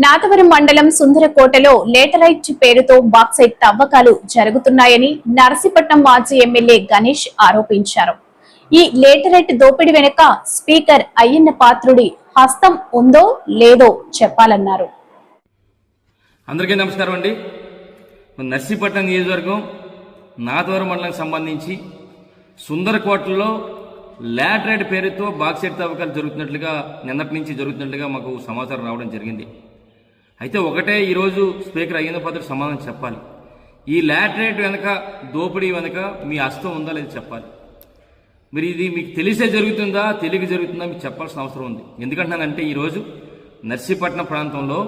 నాతవరం మండలం సుందరకోటలో లేటరైట్ పేరుతో బాక్సైట్ తవ్వకాలు జరుగుతున్నాయని నర్సీపట్నం మాజీ ఎమ్మెల్యే గణేష్ ఆరోపించారు. ఈ లేటరైట్ దోపిడీ వెనుక స్పీకర్ అయ్యన్న పాత్రుడి హస్తం ఉందో లేదో చెప్పాలన్నారు. అందరికీ నమస్కారం అండి. నర్సీపట్నం నియోజకవర్గం నాతవరం మండలానికి సంబంధించి సుందరకోటలో లాటరైట్ పేరుతో బాక్సైట్ తవ్వకాలు జరుగుతున్నట్లుగా నిన్నటి నుంచి జరుగుతున్నట్లుగా మాకు సమాచారం రావడం జరిగింది. అయితే ఒకటే ఈరోజు స్పీకర్ అయ్యన్న పాత్రుడు సమాధానం చెప్పాలి. ఈ లాటరైట్ వెనక దోపిడీ వెనక మీ హస్తం ఉందా లేదా చెప్పాలి. మరి ఇది మీకు తెలిసే జరుగుతుందా తెలియక జరుగుతుందా మీకు చెప్పాల్సిన అవసరం ఉంది. ఎందుకంటున్నానంటే ఈరోజు నర్సీపట్నం ప్రాంతంలో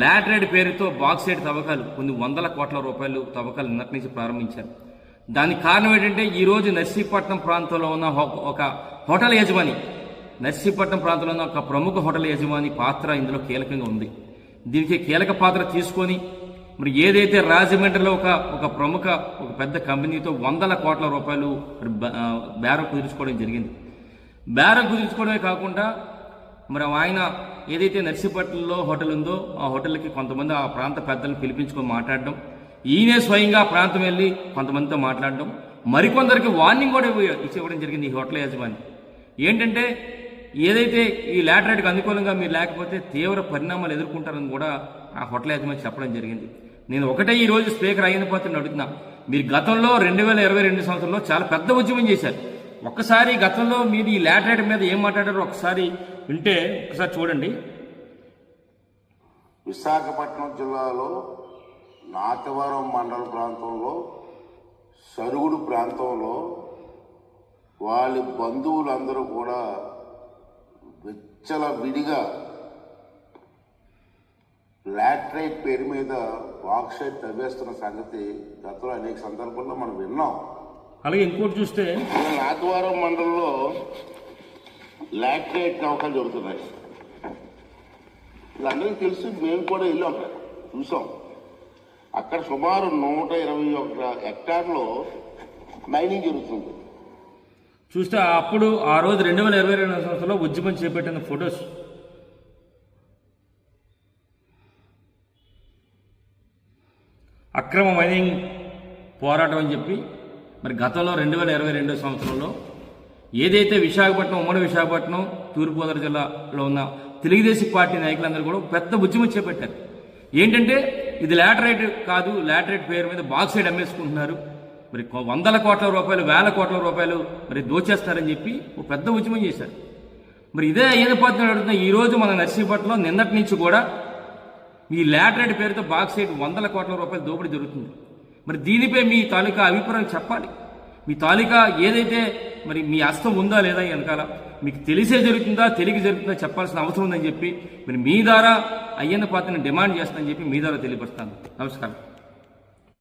లాటరైట్ పేరుతో బాక్సైట్ తవ్వకాలు కొన్ని వందల కోట్ల రూపాయలు తవ్వకాలు నిన్నటి నుంచి ప్రారంభించారు. దానికి కారణం ఏంటంటే ఈరోజు నర్సీపట్నం ప్రాంతంలో ఉన్న ఒక హోటల్ యజమాని, నర్సీపట్నం ప్రాంతంలో ఉన్న ఒక ప్రముఖ హోటల్ యజమాని పాత్ర ఇందులో కీలకంగా ఉంది. దీనికి కీలక పాత్ర తీసుకొని మరి ఏదైతే రాజమండ్రిలో ఒక ప్రముఖ ఒక పెద్ద కంపెనీతో వందల కోట్ల రూపాయలు బేరం కుదుర్చుకోవడం జరిగింది. బేరం కుదుర్చుకోవడమే కాకుండా మరి ఆయన ఏదైతే నర్సీపట్నంలో హోటల్ ఉందో ఆ హోటల్కి కొంతమంది ఆ ప్రాంత పెద్దలను పిలిపించుకొని మాట్లాడడం, ఈయనే స్వయంగా ఆ ప్రాంతం వెళ్ళి కొంతమందితో మాట్లాడడం, మరికొందరికి వార్నింగ్ కూడా ఇవ్వడం జరిగింది. ఈ హోటల్ యజమాని ఏంటంటే ఏదైతే ఈ లాటరైట్కి అనుకూలంగా మీరు లేకపోతే తీవ్ర పరిణామాలు ఎదుర్కొంటారని కూడా ఆ హోటల్ యజమాని చెప్పడం జరిగింది. నేను ఒకటే ఈ రోజు స్పీకర్ అయ్యన్న పాత్రుడిని అడుగుతున్నా, మీరు గతంలో 2022 సంవత్సరంలో చాలా పెద్ద ఉద్యమం చేశారు. ఒక్కసారి గతంలో మీరు ఈ లాటరైట్ మీద ఏం మాట్లాడారో ఒకసారి వింటే ఒకసారి చూడండి. విశాఖపట్నం జిల్లాలో నాతవరం మండల ప్రాంతంలో సరుగుడు ప్రాంతంలో వాళ్ళ బంధువులందరూ కూడా విచ్చలవిడిగా లాటరైట్ పేరు మీద బాక్సైట్ తవ్వేస్తున్న సంగతి గతంలో అనేక సందర్భాల్లో మనం విన్నాం. అలాగే ఇంకోటి చూస్తే నాతవరం మండలంలో లాటరైట్ తవ్వకాలు జరుగుతున్నాయి. వీళ్ళందరికీ తెలిసి మేము కూడా వెళ్ళాం, చూసాం. అక్కడ సుమారు 121 హెక్టార్లో మైనింగ్ జరుగుతుంది. చూస్తే అప్పుడు ఆ రోజు 2022 సంవత్సరంలో ఉద్యమం చేపట్టిన ఫొటోస్ అక్రమ మైనింగ్ పోరాటం అని చెప్పి మరి గతంలో 2022 సంవత్సరంలో ఏదైతే విశాఖపట్నం, ఉమ్మడి విశాఖపట్నం, తూర్పుగోదావరి జిల్లాలో ఉన్న తెలుగుదేశం పార్టీ నాయకులందరూ కూడా పెద్ద ఉద్యమం చేపట్టారు. ఏంటంటే ఇది లాటరైట్ కాదు, లాటరైట్ పేరు మీద బాక్సైట్ అమ్మేసుకుంటున్నారు, మరి వందల కోట్ల రూపాయలు, వేల కోట్ల రూపాయలు మరి దోచేస్తారని చెప్పి ఒక పెద్ద ఉద్యమం చేశారు. మరి ఇదే అయ్యన్న పాత్రుడు అడుగుతున్న ఈరోజు మన నర్సీపట్నంలో నిన్నటి నుంచి కూడా ఈ లాటరైట్ పేరుతో బాక్సైట్ వందల కోట్ల రూపాయలు దోపిడీ జరుగుతుంది. మరి దీనిపై మీ తాలూకా అభిప్రాయం చెప్పాలి. మీ తాలూకా ఏదైతే మరి మీ హస్తం ఉందా లేదా వెనకాల మీకు తెలిసే జరుగుతుందా తెలియక జరుగుతుందా చెప్పాల్సిన అవసరం ఉందని చెప్పి మరి మీ ద్వారా అయ్యన్న పాత్రని డిమాండ్ చేస్తానని చెప్పి మీ ద్వారా తెలియపరుస్తాను. నమస్కారం.